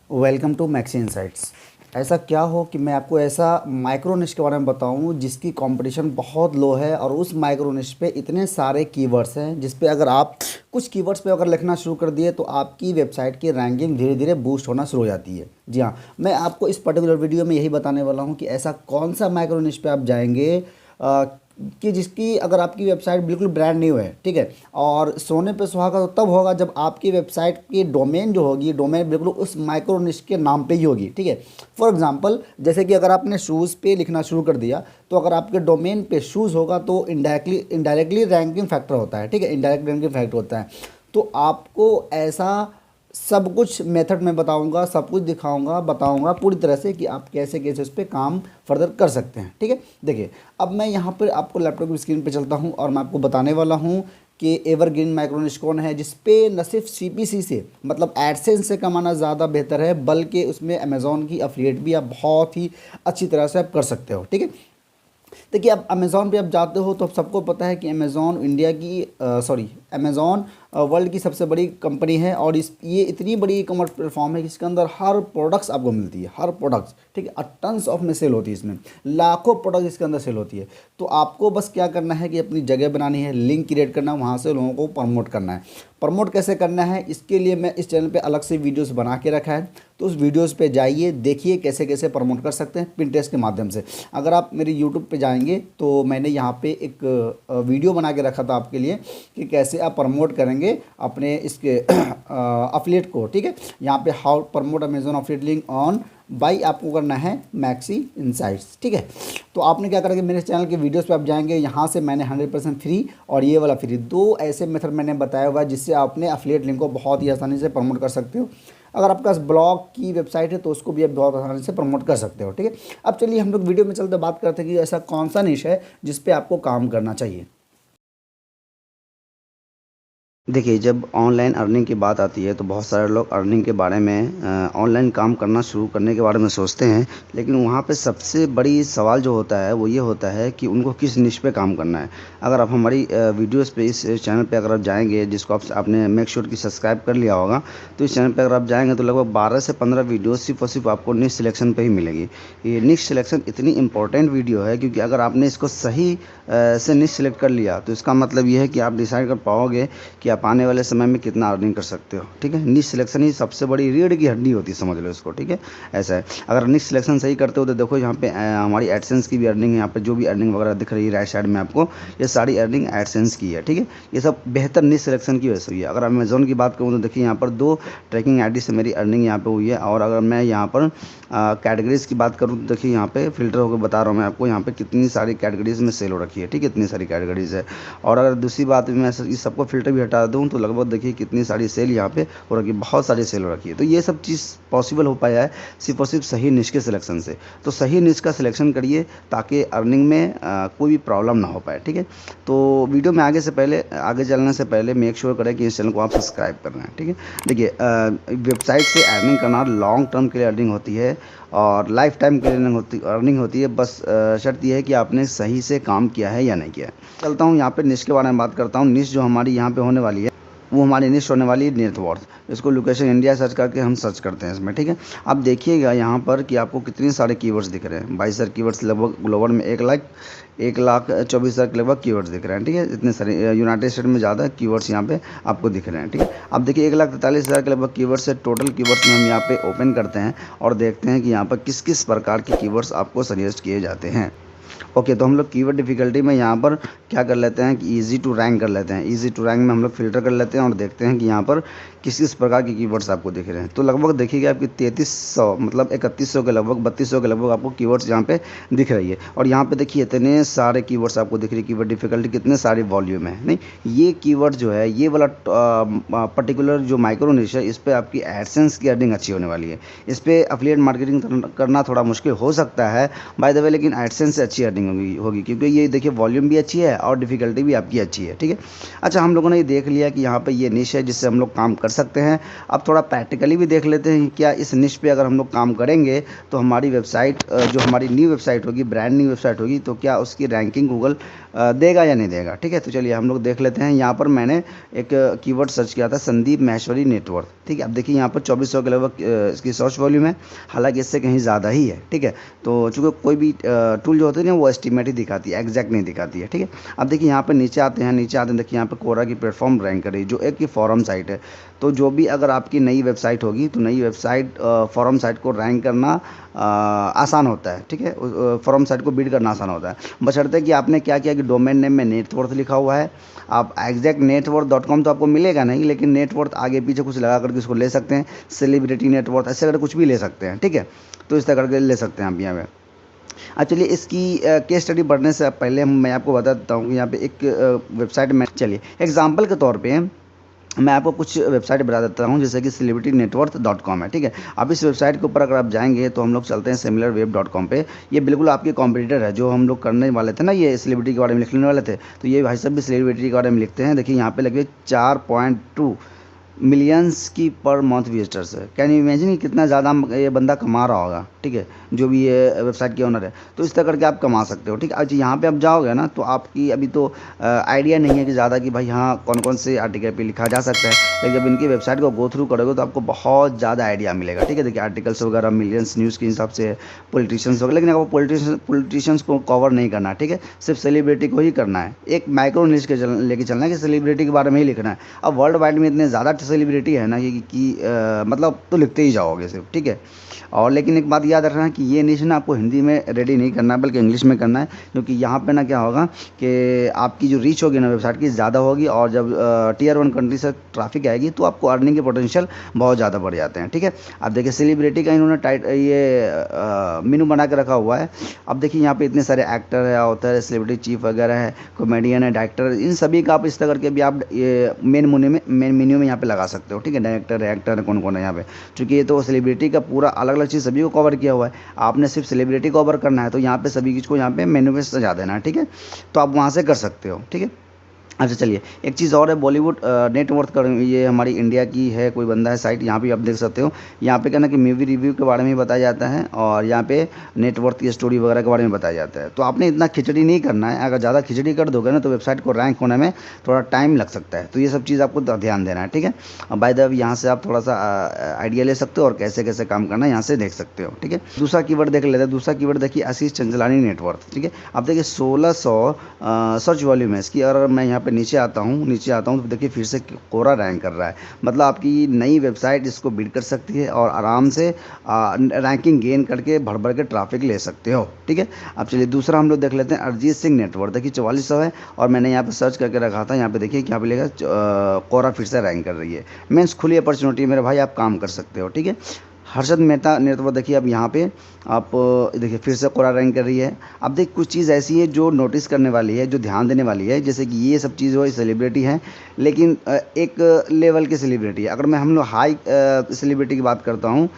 Welcome to maxi insights. ऐसा क्या हो कि मैं आपको ऐसा माइक्रो निश के बारे में बताऊं जिसकी कंपटीशन बहुत लो है और उस माइक्रो निश पे इतने सारे कीवर्ड्स हैं जिस पे अगर आप कुछ कीवर्ड्स पे अगर लिखना शुरू कर दिए तो आपकी वेबसाइट की रैंकिंग धीरे धीरे बूस्ट होना शुरू हो जाती है। जी हाँ, मैं आपको इस पर्टिकुलर वीडियो में यही बताने वाला हूँ कि ऐसा कौन सा माइक्रो निश पे आप जाएंगे कि जिसकी अगर आपकी वेबसाइट बिल्कुल ब्रांड न्यू है, ठीक है, और सोने पे सुहागा तो तब होगा जब आपकी वेबसाइट की डोमेन जो होगी, डोमेन बिल्कुल उस माइक्रो निश के नाम पे ही होगी। ठीक है, फॉर एग्जांपल जैसे कि अगर आपने शूज़ पे लिखना शुरू कर दिया तो अगर आपके डोमेन पे शूज़ होगा तो इनडायरेक्टली रैंकिंग फैक्टर होता है। ठीक है, इनडायरेक्ट रैंकिंग फैक्टर होता है। तो आपको ऐसा सब कुछ मेथड में बताऊंगा, सब कुछ दिखाऊंगा, बताऊंगा पूरी तरह से कि आप कैसे कैसे उस पर काम फर्दर कर सकते हैं। ठीक है, देखिए अब मैं यहाँ पर आपको लैपटॉप की स्क्रीन पे चलता हूँ और मैं आपको बताने वाला हूँ कि एवरग्रीन माइक्रोनिश कौन है जिस पे न सिर्फ सीपीसी से मतलब एडसेंस से कमाना ज़्यादा बेहतर है, बल्कि उसमें अमेज़ॉन की अफिलिएट भी आप बहुत ही अच्छी तरह से आप कर सकते हो। ठीक है, देखिए अब अमेज़ॉन पे आप जाते हो तो अब सबको पता है कि अमेज़ॉन इंडिया की सॉरी अमेज़ॉन वर्ल्ड की सबसे बड़ी कंपनी है और इस ये इतनी बड़ी ई कॉमर्स प्लेटफॉर्म है कि इसके अंदर हर प्रोडक्ट्स आपको मिलती है, हर प्रोडक्ट्स। ठीक है, टन्स ऑफ में सेल होती है, इसमें लाखों प्रोडक्ट इसके अंदर सेल होती है। तो आपको बस क्या करना है कि अपनी जगह बनानी है, लिंक क्रिएट करना है, वहाँ से लोगों को प्रमोट करना है। प्रमोट कैसे करना है इसके लिए मैं इस चैनल पे अलग से वीडियोस बना के रखा है, तो उस वीडियोस पे जाइए, देखिए कैसे कैसे प्रमोट कर सकते हैं पिंटरेस्ट के माध्यम से। अगर आप मेरे यूट्यूब पे जाएंगे तो मैंने यहाँ पे एक वीडियो बना के रखा था आपके लिए कि कैसे आप प्रमोट करेंगे अपने इसके अफिलिएट को। ठीक है, यहाँ पे how promote Amazon affiliate link on by आपको करना है मैक्सी इनसाइट्स। ठीक है, तो आपने क्या करेंगे, मेरे चैनल के वीडियोस पे आप जाएंगे, यहाँ से मैंने 100% फ्री और ये वाला फ्री, दो ऐसे मेथड मैंने बताया हुआ है जिससे आप अपने अफिलिएट लिंक को बहुत ही आसानी से प्रमोट कर सकते हो। अगर आपके पास ब्लॉग की वेबसाइट है तो उसको भी आप बहुत आसानी से प्रमोट कर सकते हो। ठीक है, अब चलिए हम लोग वीडियो में चलते बात करते हैं कि ऐसा कौन सा निश है जिस पे आपको काम करना चाहिए। देखिए, जब ऑनलाइन अर्निंग की बात आती है तो बहुत सारे लोग अर्निंग के बारे में ऑनलाइन काम करना शुरू करने के बारे में सोचते हैं। लेकिन वहाँ पे सबसे बड़ी सवाल जो होता है वो ये होता है कि उनको किस निश पे काम करना है। अगर आप हमारी वीडियोस पे इस चैनल पे अगर आप जाएंगे, जिसको आपने मेक श्योर कि सब्सक्राइब कर लिया होगा, तो इस चैनल पे अगर आप जाएंगे तो लगभग 12 से 15 वीडियो सिर्फ और सिर्फ आपको निश सिलेक्शन पे ही मिलेगी। ये निश सिलेक्शन इतनी इंपॉर्टेंट वीडियो है क्योंकि अगर आपने इसको सही से निश सिलेक्ट कर लिया तो इसका मतलब ये है कि आप डिसाइड कर पाओगे कि आप आने वाले समय में कितना अर्निंग कर सकते हो। ठीक है, निश सिलेक्शन ही सबसे बड़ी रीढ़ की हड्डी होती है, समझ लो इसको। ठीक है, ऐसा है। अगर निश सिलेक्शन सही करते हो तो देखो यहाँ पे हमारी एडसेंस की भी अर्निंग है। यहाँ पे जो भी अर्निंग वगैरह दिख रही है राइट साइड में आपको, ये सारी अर्निंग एडसेंस की है। ठीक है, ये सब बेहतर निश सिलेक्शन की वजह से हुई है। अगर अमेजोन की बात करूँ तो देखिए यहाँ पर 2 ट्रैकिंग आई डी से मेरी अर्निंग यहाँ पे हुई है। और अगर मैं यहाँ पर कैटेगरीज की बात करूँ तो देखिए यहाँ पे फिल्टर होकर बता रहा हूँ मैं आपको, यहाँ पे कितनी सारी कैटेगरीज में सेल हो रखी है। ठीक है, इतनी सारी कैटेगरीज है। और अगर दूसरी बात मैं इस सबको फिल्टर भी हटा दूँ तो लगभग देखिए कितनी सारी सेल यहाँ पे हो रखी है, बहुत सारी सेल हो रखी है। तो ये सब चीज़ पॉसिबल हो पाया है सिर्फ और सिर्फ सही निश के सिलेक्शन से। तो सही निश का सिलेक्शन करिए ताकि अर्निंग में कोई भी प्रॉब्लम ना हो पाए। ठीक है, तो वीडियो में आगे चलने से पहले मेक श्योर करें कि इस चैनल को आप सब्सक्राइब कर रहे हैं। ठीक है, देखिए वेबसाइट से अर्निंग करना लॉन्ग टर्म के लिए अर्निंग होती है और लाइफ टाइम के लिए अर्निंग होती है। बस शर्त यह है कि आपने सही से काम किया है या नहीं किया है। चलता हूँ यहाँ पे निश के बारे में बात करता हूँ। निश जो हमारी यहाँ पे होने वाली है वो हमारी निश होने वाली है नेटवर्थ। इसको लोकेशन इंडिया सर्च करके हम सर्च करते हैं इसमें। ठीक है, आप देखिएगा यहाँ पर कि आपको कितने सारे कीवर्ड्स दिख रहे हैं। 22,000 कीवर्ड्स लगभग ग्लोबल में 1,24,000 के लगभग कीवर्ड्स दिख रहे हैं। ठीक है, इतने सारे यूनाइटेड स्टेट में ज़्यादा कीवर्ड्स यहाँ पे आपको दिख रहे हैं। ठीक है, अब देखिए 1,43,000 के लगभग कीवर्ड्स है। टोटल कीवर्ड्स में हम यहाँ पे ओपन करते हैं और देखते हैं कि यहाँ पर किस किस प्रकार के कीवर्ड्स आपको सजेस्ट किए जाते हैं। ओके, तो हम लोग कीवर्ड डिफ़िकल्टी में यहाँ पर क्या कर लेते हैं कि इजी टू रैंक कर लेते हैं। इजी टू रैंक में हम लोग फ़िल्टर कर लेते हैं और देखते हैं कि यहाँ पर किस किस प्रकार के कीवर्ड्स आपको दिख रहे हैं। तो लगभग देखिएगा आपकी 3300 मतलब 3100 के लगभग 3200 के लगभग आपको कीवर्ड्स यहाँ पे दिख रही है। और यहाँ पे देखिए इतने सारे कीवर्ड्स आपको दिख रही है। कीवर्ड डिफ़िकल्टी कितने सारे वॉल्यूम है। नहीं, ये कीवर्ड जो है ये वाला पर्टिकुलर जो माइक्रो निश है इस पर आपकी एडसेंस की अर्निंग अच्छी होने वाली है। इस पर एफिलिएट मार्केटिंग करना थोड़ा मुश्किल हो सकता है बाय द वे, लेकिन एडसेंस से अच्छी अर्निंग होगी होगी क्योंकि ये देखिए वॉल्यूम भी अच्छी है और डिफ़िकल्टी भी आपकी अच्छी है, ठीक है। अच्छा, हम लोगों ने ये देख लिया कि यहाँ पे ये निश है जिससे हम लोग काम कर सकते हैं। अब थोड़ा प्रैक्टिकली भी देख लेते हैं, क्या इस निश पे अगर हम लोग काम करेंगे तो हमारी वेबसाइट जो हमारी न्यू वेबसाइट होगी, ब्रांड न्यू वेबसाइट होगी, तो क्या उसकी रैंकिंग गूगल देगा या नहीं देगा, ठीक है। तो चलिए हम लोग देख लेते हैं। यहाँ पर मैंने एक कीवर्ड सर्च किया था, संदीप माहेश्वरी नेटवर्क, ठीक है। अब देखिए यहाँ पर 2400 के लगभग इसकी सर्च वॉल्यूम है, हालांकि इससे कहीं ज़्यादा ही है, ठीक है। तो चूँकि कोई भी टूल जो होती है ना वो एस्टिमेट ही दिखाती है, एग्जैक्ट नहीं दिखाती है, ठीक है। अब देखिए यहाँ पर नीचे आते हैं, देखिए यहाँ पर कोरा की प्लेटफॉर्म रैंक कर रही है जो एक की फॉरम साइट है। तो जो भी अगर आपकी नई वेबसाइट होगी तो नई वेबसाइट फॉरम साइट को रैंक करना आसान होता है, ठीक है। फॉरम साइट को बिल्ड करना आसान होता है, बशर्ते कि आपने क्या किया कि डोमेन नेम में नेटवर्थ लिखा हुआ है। आप एग्जैक्ट networth.com तो आपको मिलेगा नहीं, लेकिन नेटवर्थ आगे पीछे कुछ लगा करके इसको ले सकते हैं, सेलिब्रिटी नेटवर्थ ऐसे करके कुछ भी ले सकते हैं, ठीक है। तो इस तरह करके ले सकते हैं आप यहाँ पे। अब चलिए इसकी केस स्टडी पढ़ने से पहले मैं आपको बता देता हूँ कि यहाँ पे एक वेबसाइट में, चलिए एग्जांपल के तौर पे मैं आपको कुछ वेबसाइट बता देता हूँ, जैसे कि celebritynetworth.com है, ठीक है। अब इस वेबसाइट के ऊपर अगर आप जाएंगे तो हम लोग चलते हैं similarweb.com पे। ये बिल्कुल आपके कॉम्पिटिटर है, जो हम लोग करने वाले थे ना, ये सेलिब्रिटी के बारे में लिखने वाले थे, तो ये भाई साहब भी सेलिब्रिटी के बारे में लिखते हैं। देखिए यहाँ पे लगे 4.2 मिलियंस की पर मंथ विजिटर्स है। कैन यू इमेजिन कितना ज़्यादा ये बंदा कमा रहा होगा, ठीक है, जो भी ये वेबसाइट के ओनर है। तो इस तरह करके आप कमा सकते हो, ठीक है। अच्छा, यहाँ पे आप जाओगे ना तो आपकी अभी तो आइडिया नहीं है कि ज़्यादा कि भाई हाँ कौन कौन से आर्टिकल पे लिखा जा सकता है, लेकिन जब इनकी वेबसाइट को गो थ्रू करोगे तो आपको बहुत ज़्यादा आइडिया मिलेगा, ठीक है। देखिए आर्टिकल्स वगैरह मिलियंस न्यूज़ के हिसाब से, पॉलिटिशियंस वगैरह, लेकिन आपको पॉलिटिशियंस को कवर नहीं करना है, ठीक है, सिर्फ सेलिब्रिटी को ही करना है। एक माइक्रो न्यूज़ के लेके चलना है कि सेलिब्रिटी के बारे में ही लिखना है। अब वर्ल्ड वाइड में इतने ज़्यादा सेलिब्रिटी है ना कि मतलब तो लिखते ही जाओगे सिर्फ, ठीक है। और लेकिन एक बात याद रखना कि ये निश ना आपको हिंदी में रेडी नहीं करना है, बल्कि इंग्लिश में करना है, क्योंकि यहाँ पे ना क्या होगा कि आपकी जो रीच होगी ना वेबसाइट की ज़्यादा होगी, और जब टियर 1 कंट्री से ट्रैफिक आएगी तो आपको अर्निंग के पोटेंशियल बहुत ज़्यादा बढ़ जाते हैं, ठीक है। अब देखिए सेलिब्रिटी का इन्होंने मेनू बना के रखा हुआ है। अब देखिए यहाँ पे इतने सारे एक्टर है, ऑथर है, सेलिब्रिटी चीफ वगैरह है, कॉमेडियन है, डायरेक्टर, इन सभी का आप इस तरह करके भी आप ये मेन मेन्यू में यहाँ पे लगा सकते हो, ठीक है। डायरेक्टर है, एक्टर है, कौन कौन है यहाँ पे, चूँकि ये तो सेलिब्रिटी का पूरा अलग अलग चीज़ सभी को कवर किया हुआ है। आपने सिर्फ सेलिब्रिटी कवर करना है तो यहाँ पे सभी चीज़ को यहाँ पे मेन्यू में सजा देना है, ठीक है। तो आप वहाँ से कर सकते हो, ठीक है। अच्छा चलिए एक चीज़ और है, बॉलीवुड नेटवर्थ कर, ये हमारी इंडिया की है, कोई बंदा है साइट, यहाँ पे आप देख सकते हो। यहाँ पे क्या ना कि मूवी रिव्यू के बारे में बताया जाता है, और यहाँ पे नेटवर्थ की स्टोरी वगैरह के बारे में बताया जाता है। तो आपने इतना खिचड़ी नहीं करना है, अगर ज़्यादा खिचड़ी कर दोगे ना तो वेबसाइट को रैंक होने में थोड़ा टाइम लग सकता है। तो ये सब चीज़ आपको ध्यान देना है, ठीक है। बाय द वे यहाँ से आप थोड़ा सा आइडिया ले सकते हो, और कैसे कैसे काम करना है यहाँ से देख सकते हो, ठीक है। दूसरा कीवर्ड देख लेते हैं। दूसरा कीवर्ड देखिए आशीष चंचलानी नेटवर्थ, ठीक है। अब देखिए 1600 सर्च वॉल्यूम है इसकी। और मैं यहाँ पे नीचे आता हूँ तो देखिए फिर से कोरा रैंक कर रहा है, मतलब आपकी नई वेबसाइट इसको बिल्ड कर सकती है और आराम से रैंकिंग गेन करके भर भर के ट्रैफिक ले सकते हो, ठीक है। अब चलिए दूसरा हम लोग देख लेते हैं अरिजीत सिंह नेटवर्क। देखिए 4400 है, और मैंने यहाँ पे सर्च करके रखा था। यहाँ पे देखिए यहाँ पे लेगा कोरा फिर से रैंक कर रही है। मीन्स खुली अपॉर्चुनिटी मेरे भाई, आप काम कर सकते हो, ठीक है। हर्षद मेहता नेटवर्क देखिए, अब यहाँ पे आप देखिए फिर से कोरा रैंक कर रही है। अब देख कुछ चीज़ ऐसी है जो नोटिस करने वाली है, जो ध्यान देने वाली है, जैसे कि ये सब चीज़ वो सेलिब्रिटी है, लेकिन एक लेवल की सेलिब्रिटी है। अगर मैं हम लोग हाई सेलिब्रिटी की बात करता हूँ,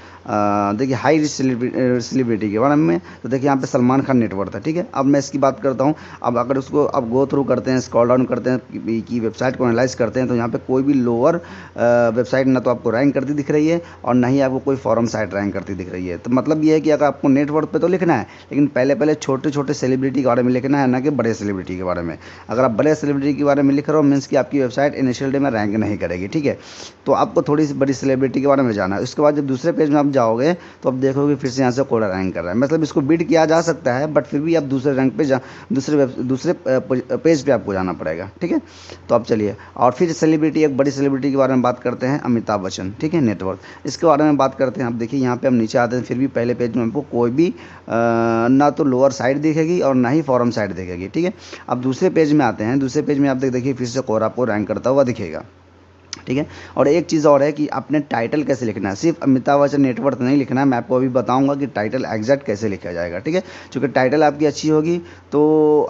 देखिए हाई सेलिब्रिटी के बारे में, तो देखिए यहाँ पे सलमान खान नेटवर्क है, ठीक है। अब मैं इसकी बात करता हूँ। अब अगर उसको अब गो थ्रू करते हैं, स्क्रॉल डाउन करते हैं कि वेबसाइट को एनालाइज करते हैं, तो यहाँ पे कोई भी लोअर वेबसाइट ना तो आपको रैंक करती दिख रही है, और ना ही आपको कोई फॉरम साइट रैंक करती दिख रही है। तो मतलब ये है कि अगर आपको नेटवर्क पे तो लिखना है, लेकिन पहले पहले छोटे छोटे सेलिब्रिटी के बारे में लिखना है, ना कि बड़े सेलिब्रिटी के बारे में। अगर आप बड़े सेलिब्रिटी के बारे में लिख रहे हो, मीन्स कि आपकी वेबसाइट इनिशियल डे में रैंक नहीं करेगी, ठीक है। तो आपको थोड़ी सी बड़ी सेलिब्रिटी के बारे में जाना है। उसके बाद जब दूसरे पेज में आप जाओगे तो आप देखोगे फिर से यहाँ से कोरा रैंक कर रहा है। मतलब इसको बीट किया जा सकता है, बट फिर भी आप दूसरे रैंक पे दूसरे पेज पे आपको जाना पड़ेगा, ठीक है। तो अब चलिए और फिर सेलिब्रिटी, एक बड़ी सेलिब्रिटी के बारे में बात करते हैं, अमिताभ बच्चन, ठीक है, नेटवर्क। इसके बारे में बात करते हैं। आप देखिए यहाँ पे हम नीचे आते हैं, फिर भी पहले पेज में हमको कोई भी ना तो लोअर साइड दिखेगी और ना ही फॉरम साइड दिखेगी, ठीक है। अब दूसरे पेज में आते हैं। दूसरे पेज में आप देखिए फिर से कोरा आपको रैंक करता हुआ दिखेगा। ठीक है। और एक चीज़ और है कि आपने टाइटल कैसे लिखना है, सिर्फ अमिताभ बच्चन नेटवर्थ नहीं लिखना है, मैं आपको अभी बताऊंगा कि टाइटल एग्जैक्ट कैसे लिखा जाएगा। ठीक है, क्योंकि टाइटल आपकी अच्छी होगी तो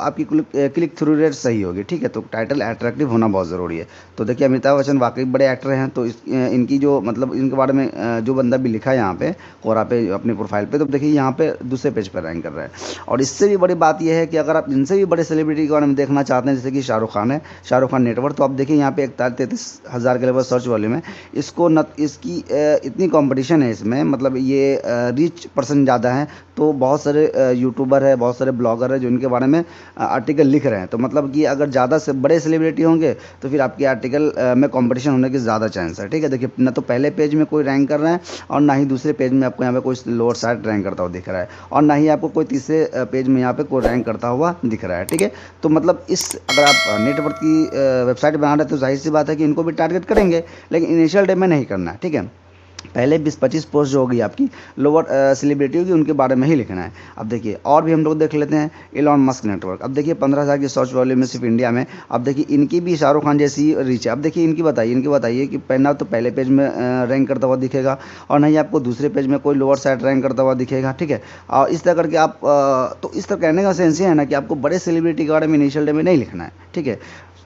आपकी क्लिक थ्रू रेट सही होगी। ठीक है, तो टाइटल अट्रैक्टिव होना बहुत ज़रूरी है। तो देखिए अमिताभ बच्चन वाकई बड़े एक्टर हैं, तो इनकी जो मतलब इनके बारे में जो बंदा भी लिखा है यहाँ पे कोरा पे अपने प्रोफाइल पे, तो देखिए यहाँ पे दूसरे पेज पर रैंक कर रहा है। और इससे भी बड़ी बात यह है कि अगर आप इनसे भी बड़े सेलिब्रिटी के बारे में देखना चाहते हैं, जैसे कि शाहरुख खान है, शाहरुख खान नेटवर्क, तो आप देखिए यहाँ पे 31,000 के लगभग सर्च वॉल्यूम है। इसको न इसकी इतनी कंपटीशन है इसमें, मतलब ये रीच पर्सन ज़्यादा है, तो बहुत सारे यूट्यूबर है, बहुत सारे ब्लॉगर है जो इनके बारे में आर्टिकल लिख रहे हैं। तो मतलब कि अगर ज़्यादा से बड़े सेलिब्रिटी होंगे तो फिर आपके आर्टिकल में कंपटीशन होने की ज़्यादा चांस है। ठीक है, देखिए ना तो पहले पेज में कोई रैंक कर रहा है और ना ही दूसरे पेज में आपको यहाँ पे कोई लोअर साइड रैंक करता हुआ दिख रहा है, और ना ही आपको कोई तीसरे पेज में यहाँ पे कोई रैंक करता हुआ दिख रहा है। ठीक है, तो मतलब इस अगर आप नेटवर्क की वेबसाइट बना रहे हैं तो जाहिर सी बात है कि इनको भी टारगेट करेंगे, लेकिन इनिशियल डे में नहीं करना है। ठीक है, पहले 20-25 पोस्ट जो होगी आपकी लोअर सेलिब्रिटी होगी उनके बारे में ही लिखना है। अब देखिए और भी हम लोग देख लेते हैं इलॉन मस्क नेटवर्क। अब देखिए 15,000 की सर्च वॉल्यूम में सिर्फ इंडिया में। अब देखिए इनकी भी शाहरुख खान जैसी रीच है। अब देखिए इनकी बताइए कि पहना तो पहले पेज में रैंक करता हुआ दिखेगा, और नहीं आपको दूसरे पेज में कोई लोअर साइड रैंक करता हुआ दिखेगा। ठीक है, और इस तरह करके आप तो इस तरह कहने का सेंस ये है ना कि आपको बड़े सेलिब्रिटी के बारे में इनिशियल डे में नहीं लिखना है। ठीक है,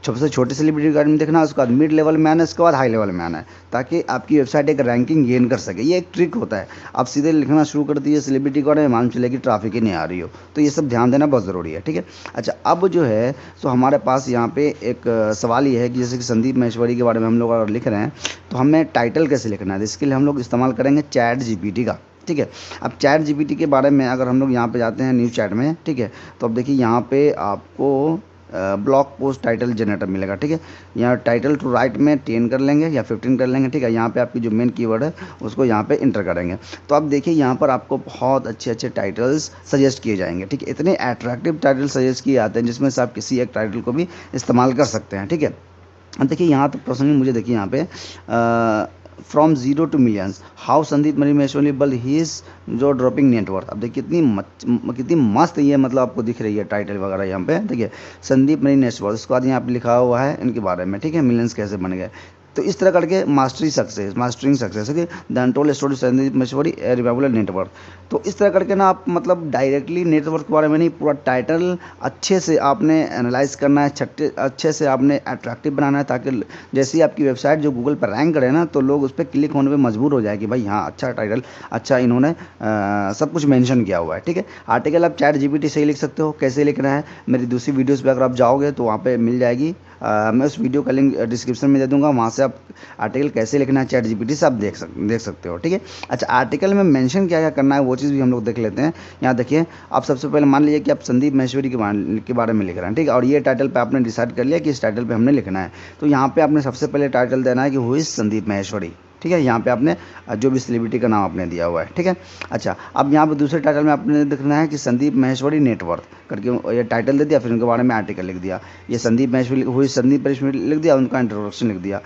सबसे छोटे सेलिब्रिटी के बारे में देखना है, उसके बाद मिड लेवल में आना है, उसके बाद हाई लेवल में आना है, ताकि आपकी वेबसाइट एक रैंकिंग गेन कर सके। ये एक ट्रिक होता है। आप सीधे लिखना शुरू कर दिए सेलिब्रिटी के बारे में, मालूम चले कि ट्रैफिक ही नहीं आ रही हो, तो ये सब ध्यान देना बहुत ज़रूरी है। ठीक है, अच्छा अब जो है सो हमारे पास यहाँ पे एक सवाल ये है कि जैसे कि संदीप महेश्वरी के बारे में हम लोग अगर लिख रहे हैं तो हमें टाइटल कैसे लिखना है। इसके लिए हम लोग इस्तेमाल करेंगे चैट जीपीटी का। ठीक है, अब चैट जीपीटी के बारे में अगर हम लोग यहाँ पे जाते हैं न्यूज़ चैट में, ठीक है, तो अब देखिए यहाँ पे आपको ब्लॉग पोस्ट टाइटल जनरेटर मिलेगा। ठीक है, यहाँ टाइटल टू राइट में 10 कर लेंगे या 15 कर लेंगे। ठीक है, यहाँ पे आपकी जो मेन कीवर्ड है उसको यहाँ पे इंटर करेंगे, तो अब देखिए यहाँ पर आपको बहुत अच्छे अच्छे टाइटल्स सजेस्ट किए जाएंगे। ठीक है, इतने अट्रैक्टिव टाइटल सजेस्ट किए जाते हैं जिसमें से आप किसी एक टाइटल को भी इस्तेमाल कर सकते हैं। ठीक है, अब देखिए यहाँ तो पर्सनली मुझे देखिए यहाँ पे from zero to millions how Sandeep Maheshwari बल ही इज जो ड्रॉपिंग नेटवर्क। अब देखिए कितनी मस्त ये मतलब आपको दिख रही है टाइटल वगैरह यहाँ पे। देखिए संदीप महेश्वरी, उसके बाद यहाँ पे लिखा हुआ है इनके बारे में। ठीक है, मिलियंस कैसे बन गए, तो इस तरह करके मास्टरिंग सक्सेस है the untold story Sandeep Maheshwari revival network. तो इस तरह करके ना आप मतलब डायरेक्टली नेटवर्क के बारे में नहीं, पूरा टाइटल अच्छे से आपने एनालाइज करना है, अच्छे से आपने अट्रैक्टिव बनाना है, ताकि जैसे ही आपकी वेबसाइट जो गूगल पर रैंक करे ना तो लोग उस पर क्लिक होने पे मजबूर हो जाए कि भाई हाँ अच्छा टाइटल, अच्छा इन्होंने सब कुछ मेंशन किया हुआ है। ठीक है, आर्टिकल आप चैट जीपीटी से ही लिख सकते हो। कैसे लिखना है मेरी दूसरी वीडियोज़ पर अगर आप जाओगे तो वहाँ पर मिल जाएगी। मैं उस वीडियो का लिंक डिस्क्रिप्शन में दे दूंगा, वहाँ से आप आर्टिकल कैसे लिखना है चैट जीपीटी से आप देख सकते हो। ठीक है, अच्छा आर्टिकल में मेंशन क्या क्या करना है वो चीज़ भी हम लोग देख लेते हैं। यहाँ देखिए आप सबसे पहले मान लीजिए कि आप संदीप महेश्वरी के बारे में लिख रहे हैं। ठीक है, और ये टाइटल पे आपने डिसाइड कर लिया कि इस टाइटल पे हमने लिखना है, तो यहाँ पे आपने सबसे पहले टाइटल देना है कि हु इज़ संदीप महेश्वरी। ठीक है, यहाँ पे आपने जो भी सेलिब्रिटी का नाम आपने दिया हुआ है। ठीक है, अच्छा अब यहाँ पे दूसरे टाइटल में आपने लिखना है कि संदीप महेश्वरी नेटवर्क करके ये टाइटल दे दिया, फिर उनके बारे में आर्टिकल लिख दिया। ये संदीप महेश्वरी हुई संदीप महेश्वरी लिख दिया, उनका इंट्रोडक्शन लिख दिया।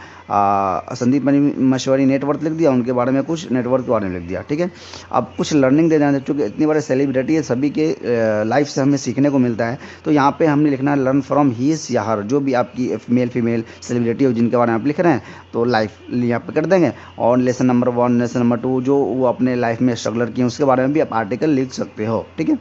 संदीप महेश्वरी नेटवर्क लिख दिया, उनके बारे में कुछ नेटवर्क के बारे में लिख दिया। ठीक है, अब कुछ लर्निंग दे देना है, क्योंकि इतनी बड़े सेलिब्रिटी है, सभी के लाइफ से हमें सीखने को मिलता है। तो यहाँ पे हमने लिखना है लर्न फ्रॉम हीज या हर, जो भी आपकी मेल फीमेल सेलिब्रिटी हो जिनके बारे में आप लिख रहे हैं, तो लाइफ यहाँ पे कर देंगे। और लेसन नंबर 1 लेसन नंबर 2 जो वो अपने लाइफ में स्ट्रगलर किए उसके बारे में भी आप आर्टिकल लिख सकते हो। ठीक है,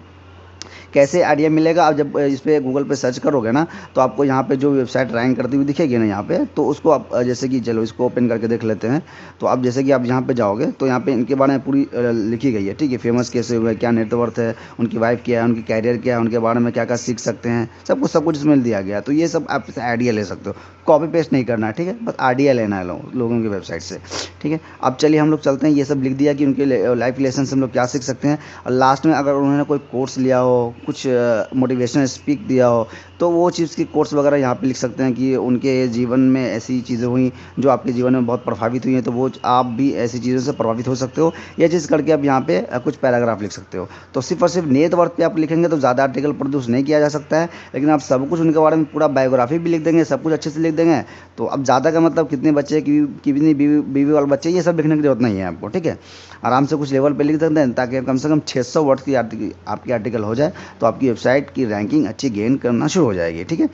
कैसे आइडिया मिलेगा, आप जब इस पर गूगल पे सर्च करोगे ना तो आपको यहाँ पे जो वेबसाइट रैंक करती हुई दिखेगी ना यहाँ पे, तो उसको आप जैसे कि चलो इसको ओपन करके देख लेते हैं। तो अब जैसे कि आप यहाँ पे जाओगे तो यहाँ पे इनके बारे में पूरी लिखी गई है। ठीक है, फेमस कैसे हुए, क्या नेटवर्थ है, उनकी वाइफ क्या है, उनकी कैरियर क्या है, उनके बारे में क्या क्या सीख सकते हैं, सब कुछ इसमें दिया गया। तो ये सब आप आइडिया ले सकते हो, कॉपी पेस्ट नहीं करना है। ठीक है, बस आइडिया लेना है लोगों की वेबसाइट से। ठीक है, अब चलिए हम लोग चलते हैं, ये सब लिख दिया कि उनके लाइफ लेसन से हम लोग क्या सीख सकते हैं, और लास्ट में अगर उन्होंने कोई कोर्स लिया हो, कुछ मोटिवेशनल स्पीक दिया हो, तो वो चीज़ की कोर्स वगैरह यहाँ पे लिख सकते हैं कि उनके जीवन में ऐसी चीज़ें हुई जो आपके जीवन में बहुत प्रभावित हुई हैं, तो वो आप भी ऐसी चीज़ों से प्रभावित हो सकते हो। ये चीज़ करके आप यहाँ पे कुछ पैराग्राफ लिख सकते हो। तो सिर्फ और सिर्फ नेटवर्थ पे आप लिखेंगे तो ज़्यादा आर्टिकल प्रोड्यूस नहीं किया जा सकता है, लेकिन आप सब कुछ उनके बारे में पूरा बायोग्राफी भी लिख देंगे, सब कुछ अच्छे से लिख देंगे। तो अब ज़्यादा का मतलब कितने बच्चे, कितनी बीवी वाले बच्चे, ये सब लिखने की जरूरत नहीं है आपको। ठीक है, आराम से कुछ लेवल पे लिख सकते हैं, ताकि कम से कम 600 वर्ड की आपकी आर्टिकल हो जाए, तो आपकी वेबसाइट की रैंकिंग अच्छी गेन करना शुरू हो जाएगी। ठीक है,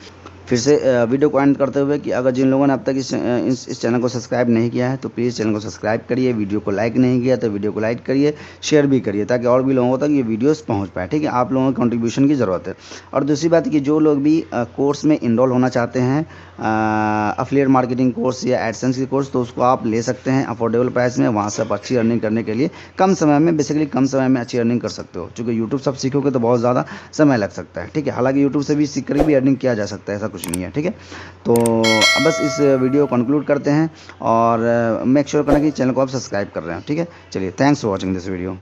फिर से वीडियो को एंड करते हुए कि अगर जिन लोगों ने अब तक इस चैनल को सब्सक्राइब नहीं किया है तो प्लीज़ चैनल को सब्सक्राइब करिए, वीडियो को लाइक नहीं किया तो वीडियो को लाइक करिए, शेयर भी करिए ताकि और भी लोगों तक ये वीडियोस पहुंच पाए। ठीक है, आप लोगों के कंट्रीब्यूशन की ज़रूरत है। और दूसरी बात कि जो लोग भी कोर्स में इनरोल होना चाहते हैं, अफिलिएट मार्केटिंग कोर्स या एडसेंस के कोर्स, तो उसको आप ले सकते हैं अफोर्डेबल प्राइस में। वहाँ से आप अच्छी अर्निंग करने के लिए कम समय में, बेसिकली कम समय में अच्छी अर्निंग कर सकते हो। चूँकि यूट्यूब सब सीखोगे तो बहुत ज़्यादा समय लग सकता है। ठीक है, हालांकि यूट्यूब से भी सीख कर भी अर्निंग किया जा सकता है, ऐसा कुछ नहीं है। ठीक है, तो अब बस इस वीडियो को कंक्लूड करते हैं और मेक श्योर करना कि चैनल को आप सब्सक्राइब कर रहे हैं। ठीक है, चलिए, thanks for watching this video.